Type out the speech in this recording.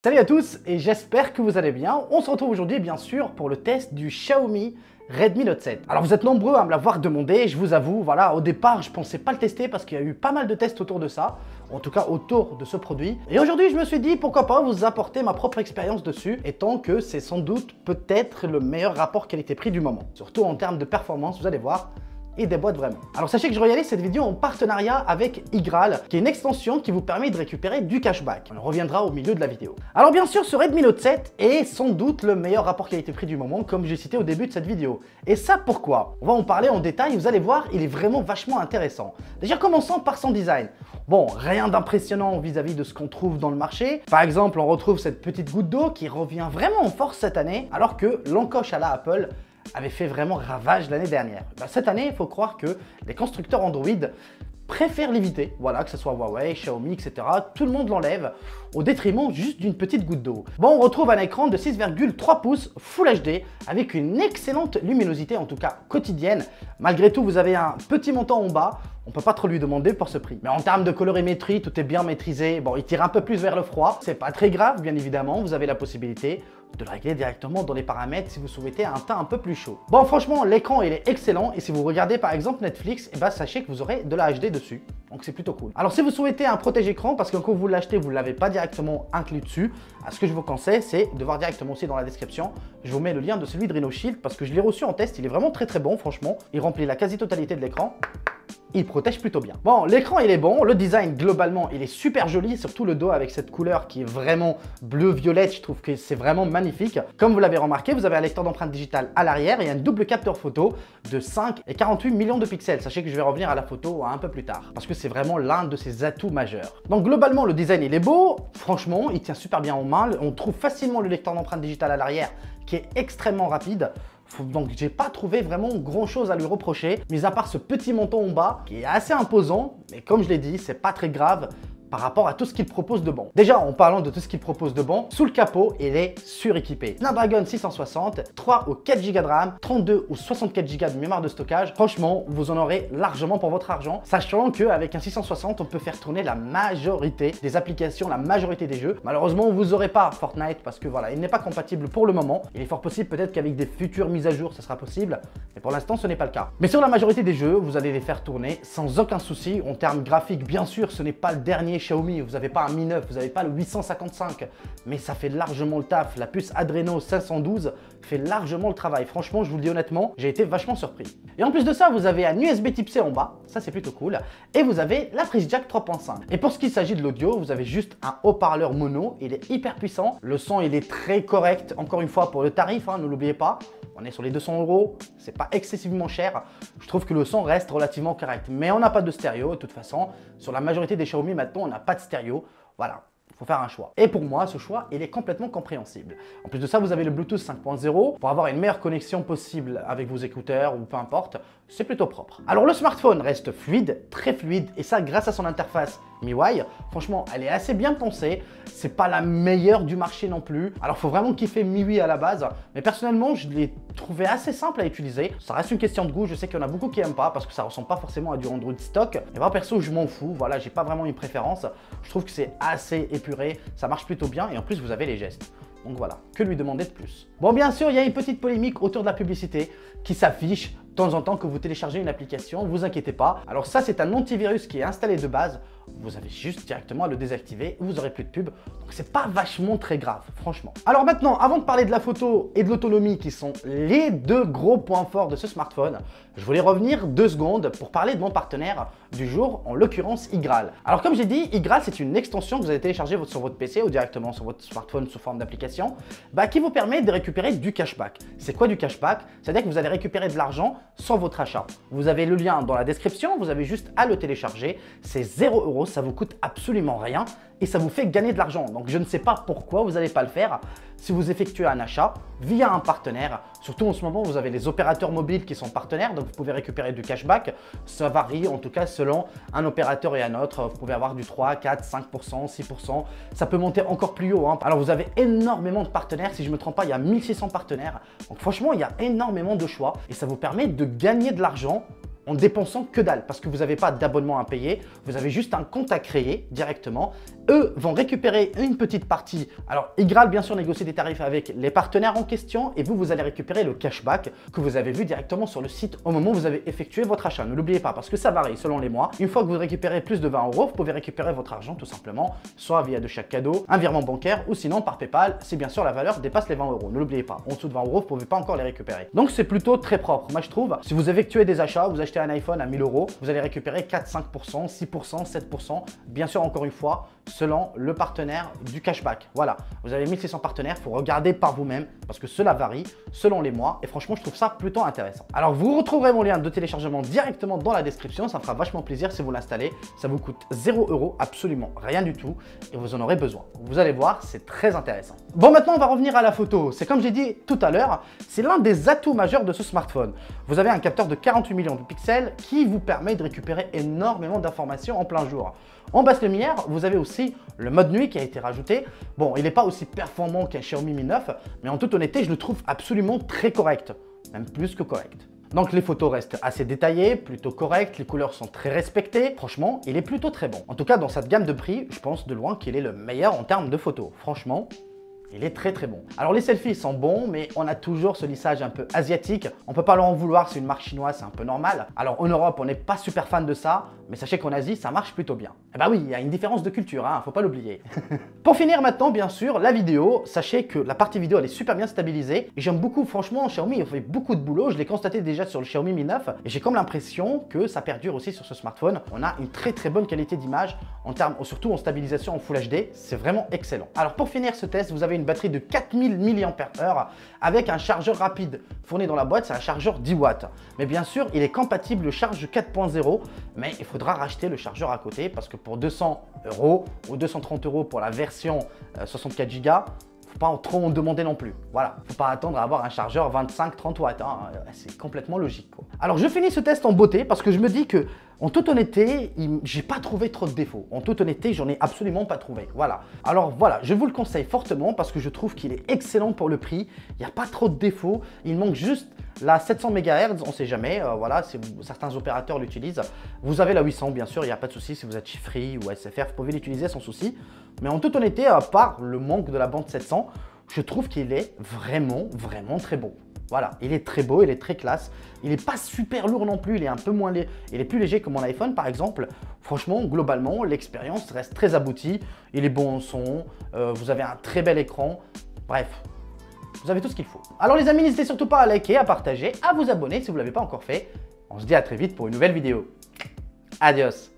Salut à tous et j'espère que vous allez bien. On se retrouve aujourd'hui bien sûr pour le test du Xiaomi Redmi Note 7. Alors vous êtes nombreux à me l'avoir demandé, je vous avoue, voilà, au départ je pensais pas le tester parce qu'il y a eu pas mal de tests autour de ça, en tout cas autour de ce produit. Et aujourd'hui je me suis dit pourquoi pas vous apporter ma propre expérience dessus, étant que c'est sans doute peut-être le meilleur rapport qualité-prix du moment. Surtout en termes de performance, vous allez voir. Et des boîtes vraiment. Alors sachez que je réalise cette vidéo en partenariat avec Igral, qui est une extension qui vous permet de récupérer du cashback. On reviendra au milieu de la vidéo. Alors bien sûr, ce Redmi Note 7 est sans doute le meilleur rapport qualité-prix du moment, comme j'ai cité au début de cette vidéo. Et ça pourquoi? On va en parler en détail, vous allez voir, il est vraiment vachement intéressant. Déjà commençons par son design. Bon, rien d'impressionnant vis-à-vis de ce qu'on trouve dans le marché. Par exemple, on retrouve cette petite goutte d'eau qui revient vraiment en force cette année, alors que l'encoche à la Apple avait fait vraiment ravage l'année dernière. Cette année, il faut croire que les constructeurs Android préfèrent l'éviter, voilà, que ce soit Huawei, Xiaomi, etc. Tout le monde l'enlève au détriment juste d'une petite goutte d'eau. Bon, on retrouve un écran de 6,3 pouces Full HD avec une excellente luminosité, en tout cas quotidienne. Malgré tout, vous avez un petit montant en bas. On peut pas trop lui demander pour ce prix. Mais en termes de colorimétrie, tout est bien maîtrisé. Bon, il tire un peu plus vers le froid. C'est pas très grave, bien évidemment. Vous avez la possibilité de le régler directement dans les paramètres si vous souhaitez un teint un peu plus chaud. Bon, franchement, l'écran, il est excellent. Et si vous regardez par exemple Netflix, sachez que vous aurez de la HD dessus. Donc c'est plutôt cool. Alors si vous souhaitez un protège-écran, parce que quand vous l'achetez, vous ne l'avez pas directement inclus dessus, ce que je vous conseille, c'est de voir directement aussi dans la description. Je vous mets le lien de celui de RhinoShield parce que je l'ai reçu en test. Il est vraiment très bon, franchement. Il remplit la quasi-totalité de l'écran. Il protège plutôt bien. Bon, l'écran il est bon, le design globalement il est super joli, surtout le dos avec cette couleur qui est vraiment bleu-violette, je trouve que c'est vraiment magnifique. Comme vous l'avez remarqué, vous avez un lecteur d'empreintes digitales à l'arrière et un double capteur photo de 5 et 48 millions de pixels. Sachez que je vais revenir à la photo un peu plus tard, parce que c'est vraiment l'un de ses atouts majeurs. Donc globalement le design il est beau, franchement il tient super bien en main, on trouve facilement le lecteur d'empreintes digitales à l'arrière qui est extrêmement rapide. Donc j'ai pas trouvé vraiment grand chose à lui reprocher, mis à part ce petit montant en bas qui est assez imposant, mais comme je l'ai dit, c'est pas très grave par rapport à tout ce qu'il propose de bon. Déjà, en parlant de tout ce qu'il propose de bon, sous le capot, il est suréquipé. Snapdragon 660, 3 ou 4 Go de RAM, 32 ou 64 Go de mémoire de stockage. Franchement, vous en aurez largement pour votre argent, sachant qu'avec un 660, on peut faire tourner la majorité des applications, la majorité des jeux. Malheureusement, vous n'aurez pas Fortnite parce que voilà, il n'est pas compatible pour le moment. Il est fort possible peut-être qu'avec des futures mises à jour, ça sera possible, mais pour l'instant, ce n'est pas le cas. Mais sur la majorité des jeux, vous allez les faire tourner sans aucun souci. En termes graphiques, bien sûr, ce n'est pas le dernier Xiaomi, vous n'avez pas un Mi 9, vous n'avez pas le 855, mais ça fait largement le taf. La puce Adreno 512 fait largement le travail. Franchement, je vous le dis honnêtement, j'ai été vachement surpris. Et en plus de ça, vous avez un USB Type C en bas, ça c'est plutôt cool, et vous avez la prise jack 3.5. Et pour ce qui s'agit de l'audio, vous avez juste un haut-parleur mono, il est hyper puissant, le son il est très correct, encore une fois pour le tarif, ne l'oubliez pas. On est sur les 200 €, c'est pas excessivement cher. Je trouve que le son reste relativement correct. Mais on n'a pas de stéréo, de toute façon. Sur la majorité des Xiaomi maintenant, on n'a pas de stéréo. Voilà, il faut faire un choix. Et pour moi, ce choix, il est complètement compréhensible. En plus de ça, vous avez le Bluetooth 5.0 pour avoir une meilleure connexion possible avec vos écouteurs ou peu importe. C'est plutôt propre. Alors le smartphone reste fluide, très fluide, et ça grâce à son interface MIUI. Franchement, elle est assez bien pensée. C'est pas la meilleure du marché non plus. Alors faut vraiment kiffer MIUI à la base, mais personnellement, je l'ai trouvé assez simple à utiliser. Ça reste une question de goût. Je sais qu'il y en a beaucoup qui aiment pas parce que ça ressemble pas forcément à du Android stock. Et moi perso, je m'en fous. Voilà, j'ai pas vraiment une préférence. Je trouve que c'est assez épuré. Ça marche plutôt bien et en plus vous avez les gestes. Donc voilà, que lui demander de plus? Bon, bien sûr, il y a une petite polémique autour de la publicité qui s'affiche de temps en temps que vous téléchargez une application, ne vous inquiétez pas. Alors ça, c'est un antivirus qui est installé de base. Vous avez juste directement à le désactiver, vous n'aurez plus de pub. Donc c'est pas vachement très grave, franchement. Alors maintenant, avant de parler de la photo et de l'autonomie qui sont les deux gros points forts de ce smartphone, je voulais revenir 2 secondes pour parler de mon partenaire du jour, en l'occurrence Igral. Alors comme j'ai dit, Igral c'est une extension que vous allez télécharger sur votre PC ou directement sur votre smartphone sous forme d'application qui vous permet de récupérer du cashback. C'est quoi du cashback? C'est-à-dire que vous allez récupérer de l'argent sans votre achat. Vous avez le lien dans la description, vous avez juste à le télécharger. C'est 0 €, ça vous coûte absolument rien et ça vous fait gagner de l'argent. Donc je ne sais pas pourquoi vous n'allez pas le faire si vous effectuez un achat via un partenaire. Surtout en ce moment, vous avez les opérateurs mobiles qui sont partenaires, donc vous pouvez récupérer du cashback. Ça varie en tout cas selon un opérateur et un autre. Vous pouvez avoir du 3, 4, 5%, 6%. Ça peut monter encore plus haut. Alors vous avez énormément de partenaires. Si je ne me trompe pas, il y a 1600 partenaires. Donc franchement, il y a énormément de choix et ça vous permet de gagner de l'argent en dépensant que dalle parce que vous n'avez pas d'abonnement à payer, vous avez juste un compte à créer directement eux vont récupérer une petite partie. Alors, Igraal, bien sûr, négocie des tarifs avec les partenaires en question et vous allez récupérer le cashback que vous avez vu directement sur le site au moment où vous avez effectué votre achat. Ne l'oubliez pas parce que ça varie selon les mois. Une fois que vous récupérez plus de 20 €, vous pouvez récupérer votre argent tout simplement, soit via de chaque cadeau, un virement bancaire ou sinon par PayPal si bien sûr la valeur dépasse les 20 €. Ne l'oubliez pas, en dessous de 20 €, vous ne pouvez pas encore les récupérer. Donc c'est plutôt très propre. Moi je trouve, si vous effectuez des achats, vous achetez un iPhone à 1000 €, vous allez récupérer 4, 5%, 6%, 7%. Bien sûr, encore une fois, selon le partenaire du cashback. Voilà, vous avez 1600 partenaires, il faut regarder par vous-même parce que cela varie selon les mois et franchement, je trouve ça plutôt intéressant. Alors, vous retrouverez mon lien de téléchargement directement dans la description, ça me fera vachement plaisir si vous l'installez. Ça vous coûte 0 €, absolument rien du tout et vous en aurez besoin. Vous allez voir, c'est très intéressant. Bon, maintenant, on va revenir à la photo. C'est comme j'ai dit tout à l'heure, c'est l'un des atouts majeurs de ce smartphone. Vous avez un capteur de 48 millions de pixels qui vous permet de récupérer énormément d'informations en plein jour. En basse lumière, vous avez aussi le mode nuit qui a été rajouté. Bon, il n'est pas aussi performant qu'un Xiaomi Mi 9, mais en toute honnêteté, je le trouve absolument très correct, même plus que correct. Donc les photos restent assez détaillées, plutôt correctes, les couleurs sont très respectées. Franchement, il est plutôt très bon. En tout cas, dans cette gamme de prix, je pense de loin qu'il est le meilleur en termes de photos. Franchement, il est très bon. Alors les selfies sont bons, mais on a toujours ce lissage un peu asiatique. On peut pas leur en vouloir, c'est une marque chinoise, c'est un peu normal. Alors en Europe, on n'est pas super fan de ça, mais sachez qu'en Asie, ça marche plutôt bien. Eh bah oui, il y a une différence de culture, hein, faut pas l'oublier. Pour finir maintenant, bien sûr, la vidéo. Sachez que la partie vidéo, elle est super bien stabilisée. Et j'aime beaucoup, franchement, Xiaomi, il fait beaucoup de boulot. Je l'ai constaté déjà sur le Xiaomi Mi 9. Et j'ai comme l'impression que ça perdure aussi sur ce smartphone. On a une très bonne qualité d'image, en termes, surtout en stabilisation en Full HD. C'est vraiment excellent. Alors pour finir ce test, vous avez une batterie de 4000 mAh avec un chargeur rapide. Fourni dans la boîte, c'est un chargeur 10 watts. Mais bien sûr, il est compatible charge 4.0, mais il faudra racheter le chargeur à côté parce que pour 200 € ou 230 € pour la version 64 Go, faut pas trop en demander non plus. Voilà, faut pas attendre à avoir un chargeur 25-30 watts, hein. C'est complètement logique, quoi. Alors je finis ce test en beauté parce que je me dis que, en toute honnêteté, j'ai pas trouvé trop de défauts. En toute honnêteté, j'en ai absolument pas trouvé. Voilà. Alors voilà, je vous le conseille fortement parce que je trouve qu'il est excellent pour le prix. Il n'y a pas trop de défauts. Il manque juste la 700 MHz, on sait jamais. Voilà, certains opérateurs l'utilisent. Vous avez la 800, bien sûr, il n'y a pas de souci. Si vous êtes chez Free ou SFR, vous pouvez l'utiliser sans souci. Mais en toute honnêteté, à part le manque de la bande 700, je trouve qu'il est vraiment très bon. Voilà, il est très beau, il est très classe. Il n'est pas super lourd non plus, il est un peu moins léger. Il est plus léger que mon iPhone par exemple. Franchement, globalement, l'expérience reste très aboutie. Il est bon en son, vous avez un très bel écran. Bref, vous avez tout ce qu'il faut. Alors les amis, n'hésitez surtout pas à liker, à partager, à vous abonner si vous ne l'avez pas encore fait. On se dit à très vite pour une nouvelle vidéo. Adios!